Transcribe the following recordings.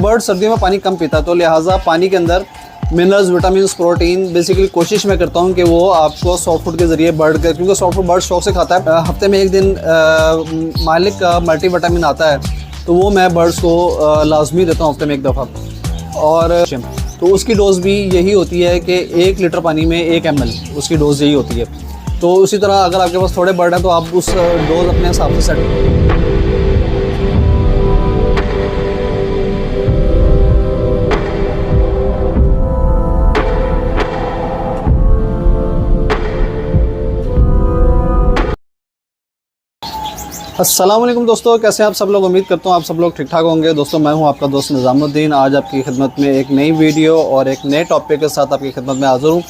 Bird सर्दियों में पानी कम पीता है, तो लिहाजा पानी के अंदर मिनरल्स, विटामिन, प्रोटीन, बेसिकली कोशिश मैं करता हूँ कि वो आपको सॉफ्ट फूड के ज़रिए बर्ड का, क्योंकि सॉफ्ट फूड बर्ड शौक से खाता है। हफ्ते में एक दिन मालिक का मल्टी विटामिन आता है, तो वो मैं बर्ड्स को लाजमी देता हूँ हफ्ते में एक दफ़ा। और तो उसकी डोज़ भी यही होती है कि 1 लीटर पानी में 1 ml उसकी डोज़ यही होती है। तो उसी तरह अगर आपके पास थोड़े बर्ड हैं तो आप उस डोज़ अपने हिसाब से सेट। अस्सलाम वालेकुम दोस्तों, कैसे हैं आप सब लोग। उम्मीद करता हूँ आप सब लोग ठीक ठाक होंगे। दोस्तों मैं हूँ आपका दोस्त निज़ामुद्दीन, आज आपकी खिदमत में एक नई वीडियो और एक नए टॉपिक के साथ आपकी खिदमत में हाज़िर हूँ।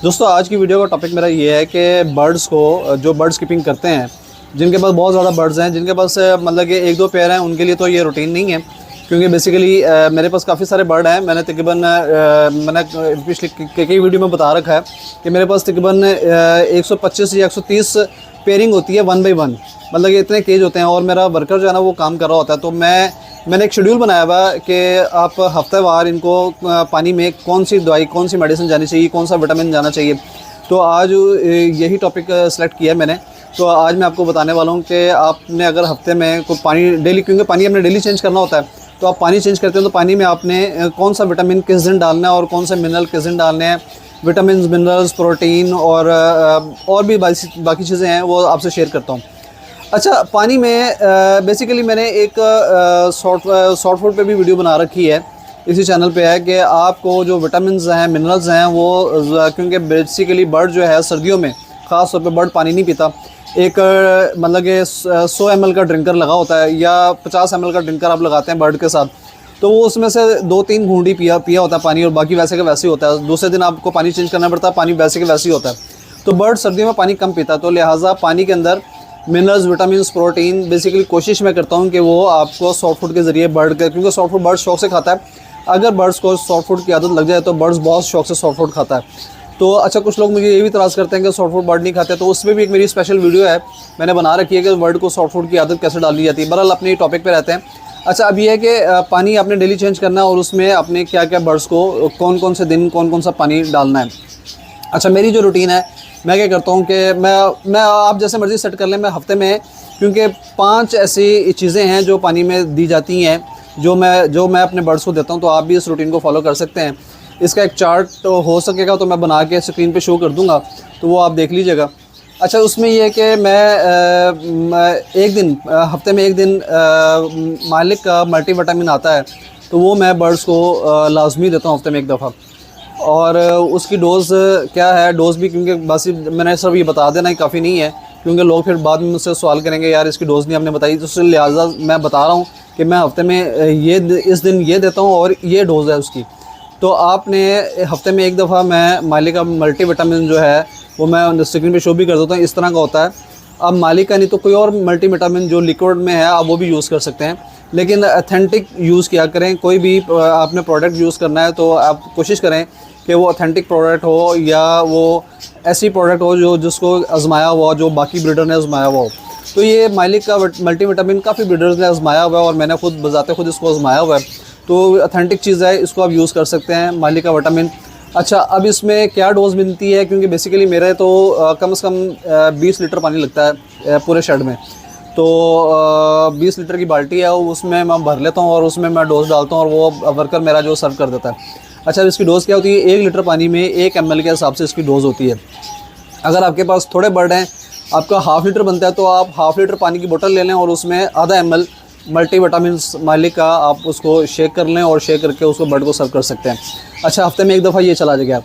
दोस्तों आज की वीडियो का टॉपिक मेरा ये है कि बर्ड्स को, जो बर्ड्स कीपिंग करते हैं, जिनके पास बहुत ज़्यादा बर्ड्स हैं, जिनके पास मतलब कि 1-2 पेयर हैं, उनके लिए तो ये रूटीन नहीं है, क्योंकि बेसिकली मेरे पास काफ़ी सारे बर्ड हैं। मैंने तकरीबन मैंने पिछले कई वीडियो में बता रखा है कि मेरे पास तकरीबन 125 या 130 पेयरिंग होती है 1 बाई 1, मतलब कि इतने केज होते हैं। और मेरा वर्कर जो है ना वो काम कर रहा होता है, तो मैंने एक शेड्यूल बनाया हुआ कि आप हफ्तेवार इनको पानी में कौन सी दवाई, कौन सी मेडिसिन जानी चाहिए, कौन सा विटामिन जाना चाहिए। तो आज यही टॉपिक सेलेक्ट किया है मैंने। तो आज मैं आपको बताने वाला हूँ कि आपने अगर हफ्ते में कोई पानी डेली, क्योंकि पानी आपने डेली चेंज करना होता है, तो आप पानी चेंज करते हैं तो पानी में आपने कौन सा विटामिन किस दिन डालना है और कौन से मिनरल किस दिन डालने हैं। विटामिन, मिनरल्स, प्रोटीन और भी बाकी चीज़ें हैं, वो आपसे शेयर करता हूँ। अच्छा, पानी में बेसिकली मैंने एक शॉर्ट फूड पे भी वीडियो बना रखी है, इसी चैनल पे है, कि आपको जो विटामिन हैं, मिनरल्स हैं, वो क्योंकि बेसिकली बर्ड जो है सर्दियों में ख़ास तौर पे बर्ड पानी नहीं पीता। एक मतलब कि 100 ml का ड्रिंकर लगा होता है या 50 ml का ड्रिंकर आप लगाते हैं बर्ड के साथ, तो वो उसमें से 2-3 घूंडी पिया होता है पानी, और बाकी वैसे का वैसे ही होता है। दूसरे दिन आपको पानी चेंज करना पड़ता है, पानी वैसे का वैसे ही होता है। तो बर्ड सर्दियों में पानी कम पीता है, तो लिहाजा पानी के अंदर मिनरल्स, विटामिन, प्रोटीन, बेसिकली कोशिश मैं करता हूँ कि वो आपको सॉफ्ट फूड के ज़रिए बर्ड का, क्योंकि सॉफ्ट फूड बर्ड शौक से खाता है। अगर बर्ड्स को सॉफ्ट फूड की आदत लग जाए तो बर्ड्स बहुत शौक से सॉफ्ट फूड खाता है। तो अच्छा, कुछ लोग मुझे ये भी इतराज़ करते हैं कि सॉफ्ट फूड बर्ड नहीं खाते, तो उसमें भी एक मेरी स्पेशल वीडियो है, मैंने बना रखी है कि बर्ड को सॉफ्ट फूड की आदत कैसे डाली जाती है। बहरहाल अपने टॉपिक पे रहते हैं। अच्छा, अब ये है कि पानी आपने डेली चेंज करना है और उसमें आपने क्या क्या बर्ड्स को कौन कौन से दिन कौन कौन सा पानी डालना है। अच्छा, मेरी जो रूटीन है, मैं क्या करता हूँ कि मैं आप जैसे मर्ज़ी सेट कर लें, मैं हफ़्ते में, क्योंकि 5 ऐसी चीज़ें हैं जो पानी में दी जाती हैं, जो मैं अपने बर्ड्स को देता हूँ, तो आप भी इस रूटीन को फॉलो कर सकते हैं। इसका एक चार्ट तो हो सकेगा तो मैं बना के स्क्रीन पे शो कर दूंगा, तो वो आप देख लीजिएगा। अच्छा, उसमें ये है कि मैं एक दिन, हफ्ते में एक दिन मालिक का मल्टी विटामिन आता है, तो वो मैं बर्ड्स को लाजमी देता हूँ हफ्ते में एक दफ़ा। और उसकी डोज़ क्या है, डोज़ भी, क्योंकि बस मैंने सिर्फ ये बता देना ही काफ़ी नहीं है, क्योंकि लोग फिर बाद में मुझसे सवाल करेंगे यार इसकी डोज़ नहीं आपने बताई, तो इसलिए लिहाजा मैं बता रहा हूँ कि मैं हफ्ते में इस दिन ये देता हूँ और ये डोज़ है उसकी। तो आपने हफ्ते में एक दफ़ा मैं मालिक का मल्टी विटामिन जो है वो मैं स्क्रीन पे शो भी कर देता हूँ, इस तरह का होता है। अब मालिक का नहीं तो कोई और मल्टी विटामिन जो लिक्विड में है आप वो भी यूज़ कर सकते हैं, लेकिन ऑथेंटिक यूज़ किया करें। कोई भी आपने प्रोडक्ट यूज़ करना है तो आप कोशिश करें कि वो ऑथेंटिक प्रोडक्ट हो, या वो ऐसी प्रोडक्ट हो जिसको आजमाया हुआ, जो बाकी ब्रीडर ने आजमाया हुआ हो। तो ये मालिक का मल्टी विटामिन काफ़ी ब्रीडर्स ने आजमाया हुआ है और मैंने खुद बजाते खुद इसको आजमाया हुआ है, तो ऑथेंटिक चीज़ है, इसको आप यूज़ कर सकते हैं, मालिक का विटामिन। अच्छा, अब इसमें क्या डोज़ मिलती है, क्योंकि बेसिकली मेरे तो कम से कम 20 लीटर पानी लगता है पूरे शेड में, तो 20 लीटर की बाल्टी है, उसमें मैं भर लेता हूँ और उसमें मैं डोज़ डालता हूँ और वो वर्कर मेरा जो सर्व कर देता है। अच्छा, इसकी डोज़ क्या होती है, 1 लीटर पानी में 1 ml के हिसाब से इसकी डोज़ होती है। अगर आपके पास थोड़े बर्ड हैं, आपका ½ लीटर बनता है, तो आप ½ लीटर पानी की बोतल ले लें और उसमें आधा ml मल्टी विटामिन मालिक का आप उसको शेक कर लें और शेक करके उसको बर्ड को सर्व कर सकते हैं। अच्छा, हफ्ते में एक दफ़ा ये चला जाएगा।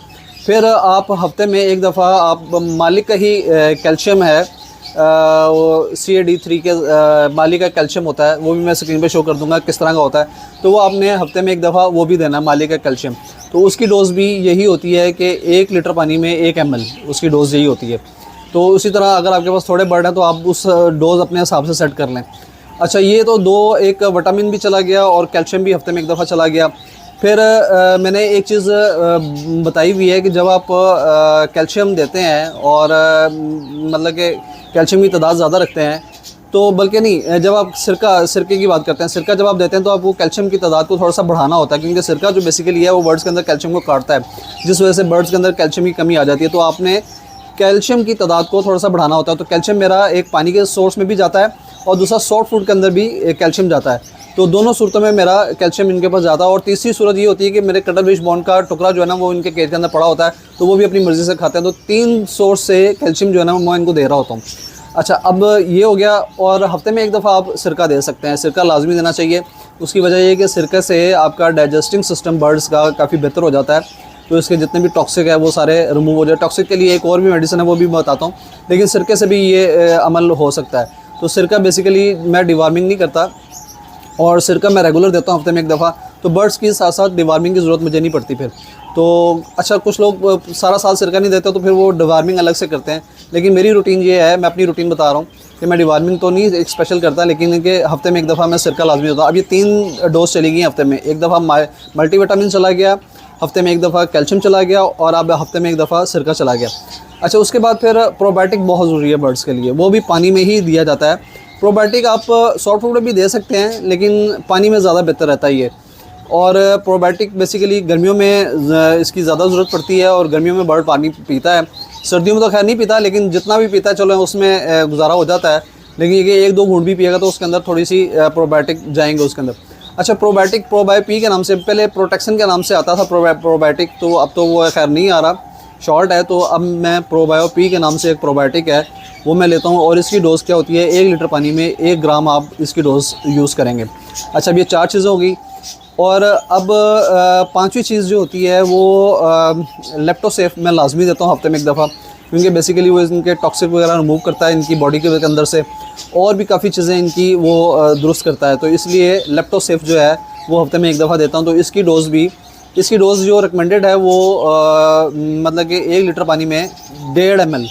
फिर आप हफ्ते में एक दफ़ा आप मालिक का ही कैल्शियम है, CAD3 के मालिक का कैल्शियम होता है, वो भी मैं स्क्रीन पे शो कर दूंगा किस तरह का होता है। तो वो आपने हफ्ते में एक दफ़ा वो भी देना, मालिक का कैल्शियम। तो उसकी डोज़ भी यही होती है कि 1 लीटर पानी में 1 ml उसकी डोज़ यही होती है। तो उसी तरह अगर आपके पास थोड़े बर्ड हैं तो आप उस डोज़ अपने हिसाब से सेट कर लें। अच्छा, ये तो एक विटामिन भी चला गया और कैल्शियम भी हफ्ते में एक दफ़ा चला गया। फिर मैंने एक चीज़ बताई हुई है कि जब आप कैल्शियम देते हैं और मतलब कि कैल्शियम की तादाद ज़्यादा रखते हैं, तो बल्कि नहीं, जब आप सिरके की बात करते हैं, सिरका जब आप देते हैं तो आपको कैल्शियम की तादाद को थोड़ा सा बढ़ाना होता है, क्योंकि सिरका जो बेसिकली है वो बर्ड्स के अंदर कैल्शियम को काटता है, जिस वजह से बर्ड्स के अंदर कैल्शियम की कमी आ जाती है। तो आपने कैल्शियम की तादाद को थोड़ा सा बढ़ाना होता है। तो कैल्शियम मेरा एक पानी के सोर्स में भी जाता है और दूसरा सॉफ्ट फूड के अंदर भी कैल्शियम जाता है। तो दोनों सूरतों में मेरा कैल्शियम इनके पास जाता है। और तीसरी सूरत ये होती है कि मेरे कटल फिश बोन का टुकड़ा जो है ना वो इनके केज के अंदर पड़ा होता है, तो वो भी अपनी मर्ज़ी से खाते हैं। तो 3 सोर्स से कैल्शियम जो है ना मैं इनको दे रहा होता हूँ। अच्छा, अब ये हो गया। और हफ्ते में एक दफ़ा आप सिरका दे सकते हैं, सिरका लाजमी देना चाहिए। उसकी वजह ये है कि सिरके से आपका डाइजेस्टिंग सिस्टम बर्ड्स का काफ़ी बेहतर हो जाता है, तो इसके जितने भी टॉक्सिक है वो सारे रिमूव हो जाए। टॉक्सिक के लिए एक और भी मेडिसिन है, वो भी बताता हूँ, लेकिन सिरके से भी ये अमल हो सकता है। तो सिरका बेसिकली मैं डिवार्मिंग नहीं करता, और सिरका मैं रेगुलर देता हूँ हफ्ते में एक दफ़ा। तो बर्ड्स के साथ साथ डिवार्मिंग की ज़रूरत मुझे नहीं पड़ती फिर। तो अच्छा, कुछ लोग सारा साल सिरका नहीं देते तो फिर वो डिवार्मिंग अलग से करते हैं, लेकिन मेरी रूटीन ये है, मैं अपनी रूटीन बता रहा हूँ कि मैं डिवार्मिंग तो नहीं एक स्पेशल करता, लेकिन कि हफ्ते में एक दफ़ा मैं सिरका लाजमी देता हूँ। अब ये 3 डोज चली गई हफ्ते में, एक दफ़ा मल्टीविटामिन चला गया, हफ्ते में एक दफ़ा कैल्शियम चला गया, और अब हफ्ते में एक दफ़ा सिरका चला गया। अच्छा, उसके बाद फिर प्रोबायोटिक बहुत ज़रूरी है बर्ड्स के लिए, वो भी पानी में ही दिया जाता है। प्रोबायोटिक आप सॉफ्ट फूड में भी दे सकते हैं, लेकिन पानी में ज़्यादा बेहतर रहता है ये। और प्रोबायोटिक बेसिकली गर्मियों में इसकी ज़्यादा ज़रूरत पड़ती है, और गर्मियों में बर्ड पानी पीता है। सर्दियों में तो खैर नहीं पीता, लेकिन जितना भी पीता है चलो उसमें गुजारा हो जाता है। लेकिन ये 1-2 घूंट भी पिएगा तो उसके अंदर थोड़ी सी प्रोबायोटिक जाएंगे उसके अंदर। अच्छा, प्रोबायोटिक प्रोबायोपी के नाम से, पहले प्रोटेक्शन के नाम से आता था प्रोबायोटिक, तो अब तो वो खैर नहीं आ रहा, शॉर्ट है। तो अब मैं प्रोबायोपी के नाम से एक प्रोबायोटिक है वो मैं लेता हूँ, और इसकी डोज़ क्या होती है, 1 लीटर पानी में 1 ग्राम आप इसकी डोज़ यूज़ करेंगे। अच्छा, अब ये 4 चीज़ें हो गई। और अब 5वीं चीज़ जो होती है वो लेप्टोसेफ मैं लाजमी देता हूँ हफ्ते में एक दफ़ा, क्योंकि बेसिकली वो इनके टॉक्सिक वगैरह रिमूव करता है इनकी बॉडी के अंदर से, और भी काफ़ी चीज़ें इनकी वो दुरुस्त करता है। तो इसलिए लेप्टोसेफ जो है वो हफ्ते में एक दफ़ा देता हूँ। तो इसकी डोज़ जो रिकमेंडेड है वो मतलब कि 1 लीटर पानी में 1.5 ml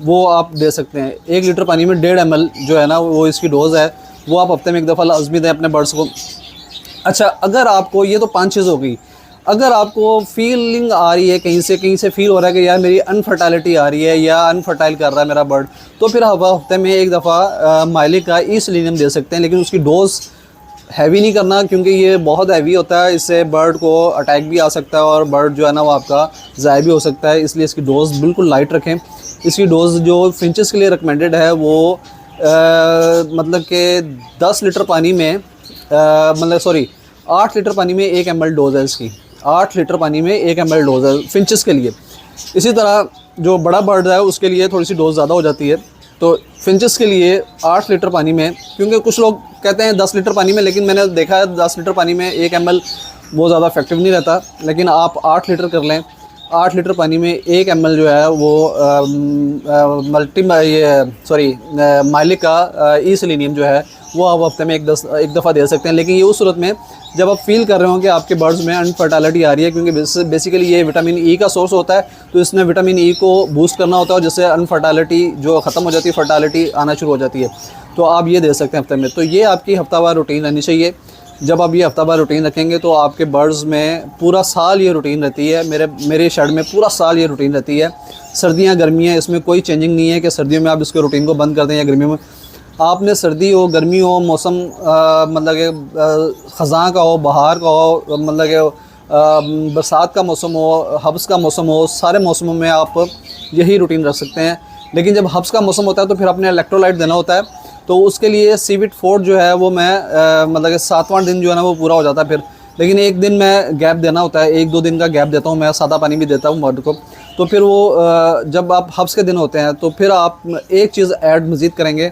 वो आप दे सकते हैं। 1 लीटर पानी में 1.5 ml जो है ना वो इसकी डोज़ है, वो आप हफ्ते में एक दफ़ा लाजमी दें अपने बर्ड्स को। अच्छा, अगर आपको, ये तो 5 चीज़ हो गई, अगर आपको फीलिंग आ रही है कहीं से फील हो रहा है कि यार मेरी अनफर्टाइलिटी आ रही है या अनफर्टाइल कर रहा है मेरा बर्ड, तो फिर आप हफ्ते में एक दफ़ा माइलिक का ई सेलेनियम दे सकते हैं। लेकिन उसकी डोज़ हैवी नहीं करना, क्योंकि ये बहुत हैवी होता है, इससे बर्ड को अटैक भी आ सकता है और बर्ड जो है ना वो आपका ज़ाया भी हो सकता है। इसलिए इसकी डोज़ बिल्कुल लाइट रखें। इसकी डोज़ जो फिंचेस के लिए रिकमेंडेड है वो मतलब कि 10 लीटर पानी में 8 लीटर पानी में 1 ml डोज़ है इसकी। 8 लीटर पानी में 1 ml डोज़ है फिंचेस के लिए। इसी तरह जो बड़ा बर्ड है उसके लिए थोड़ी सी डोज़ ज़्यादा हो जाती है। तो फिंचेस के लिए 8 लीटर पानी में, क्योंकि कुछ लोग कहते हैं 10 लीटर पानी में, लेकिन मैंने देखा है 10 लीटर पानी में 1 ml वो ज़्यादा इफेक्टिव नहीं रहता। लेकिन आप 8 लीटर कर लें, 8 लीटर पानी में 1 ml जो है वो माइलिक का ई सेलेनियम जो है वो आप हफ्ते में एक दफ़ा दे सकते हैं। लेकिन ये उस सूरत में जब आप फील कर रहे हो कि आपके बर्ड्स में अनफर्टाइलिटी आ रही है, क्योंकि बेसिकली ये विटामिन ई का सोर्स होता है, तो इसने विटामिन ई को बूस्ट करना होता है, जिससे अनफर्टाइलिटी जो ख़त्म हो जाती है, फर्टाइलिटी आना शुरू हो जाती है। तो आप ये दे सकते हैं हफ्ते में। तो ये आपकी हफ्तावार रूटीन रहनी चाहिए। जब आप ये हफ्तावार रूटीन रखेंगे तो आपके बर्ड्स में पूरा साल ये रूटीन रहती है। मेरे शेड में पूरा साल ये रूटीन रहती है। सर्दियाँ गर्मियाँ इसमें कोई चेंजिंग नहीं है कि सर्दियों में आप इसके रूटीन को बंद कर दें या गर्मियों में। आपने सर्दी हो, गर्मी हो, मौसम मतलब कि ख़ज़ां का हो, बहार का हो, मतलब कि बरसात का मौसम हो, हब्स का मौसम हो, सारे मौसमों में आप यही रूटीन रख सकते हैं। लेकिन जब हब्स का मौसम होता है तो फिर अपने इलेक्ट्रोलाइट देना होता है। तो उसके लिए सीविट 4 जो है वो मैं मतलब कि 7वां दिन जो है ना वो पूरा हो जाता है फिर। लेकिन एक दिन मैं गैप देना होता है, 1-2 दिन का गैप देता हूँ मैं। सादा पानी भी देता हूँ बर्ड को। तो फिर वो जब आप हब्स के दिन होते हैं तो फिर आप एक चीज़ ऐड मज़ीद करेंगे,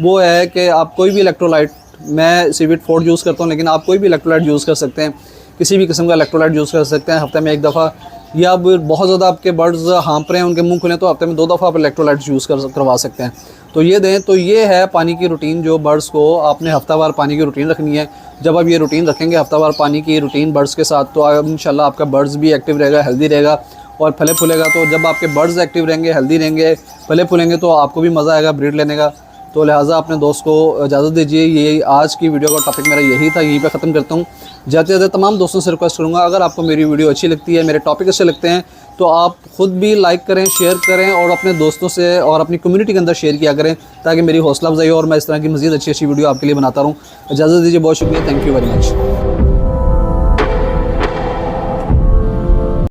वो है कि आप कोई भी इलेक्ट्रोलाइट, मैं सीविट 4 यूज़ करता हूँ, लेकिन आप कोई भी इलेक्ट्रोलाइट यूज़ कर सकते हैं, किसी भी किस्म का इलेक्ट्रोलाइट यूज़ कर सकते हैं हफ्ते में एक दफ़ा। या अब बहुत ज़्यादा आपके बर्ड्स हाँप रहे हैं, उनके मुंह खुले, तो हफ्ते में 2 दफ़ा आप इलेक्ट्रोलाइट यूज़ करवा सकते हैं। तो ये दें। तो ये है पानी की रूटीन, जो बर्ड्स को आपने हफ्तावार पानी की रूटीन रखनी है। जब आप ये रूटीन रखेंगे हफ्तावार पानी की रूटीन बर्ड्स के साथ, तो इंशाल्लाह आपका बर्ड्स भी एक्टिव रहेगा, हेल्दी रहेगा और फले फूलेगा। तो जब आपके बर्ड्स एक्टिव रहेंगे, हेल्दी रहेंगे, फले फूलेंगे, तो आपको भी मज़ा आएगा ब्रीड लेने का। तो लिहाजा अपने दोस्त को इजाज़त दीजिए। ये आज की वीडियो का टॉपिक मेरा यही था, यहीं पे ख़त्म करता हूँ। जाते जाते तमाम दोस्तों से रिक्वेस्ट करूँगा, अगर आपको मेरी वीडियो अच्छी लगती है, मेरे टॉपिक अच्छे लगते हैं, तो आप ख़ुद भी लाइक करें, शेयर करें और अपने दोस्तों से और अपनी कम्युनिटी के अंदर शेयर किया करें, ताकि मेरी हौसला अफजाई हो और मैं इस तरह की मज़ीद अच्छी अच्छी वीडियो आपके लिए बनाता रहूँ। इजाज़त दीजिए, बहुत शुक्रिया, थैंक यू वेरी मच।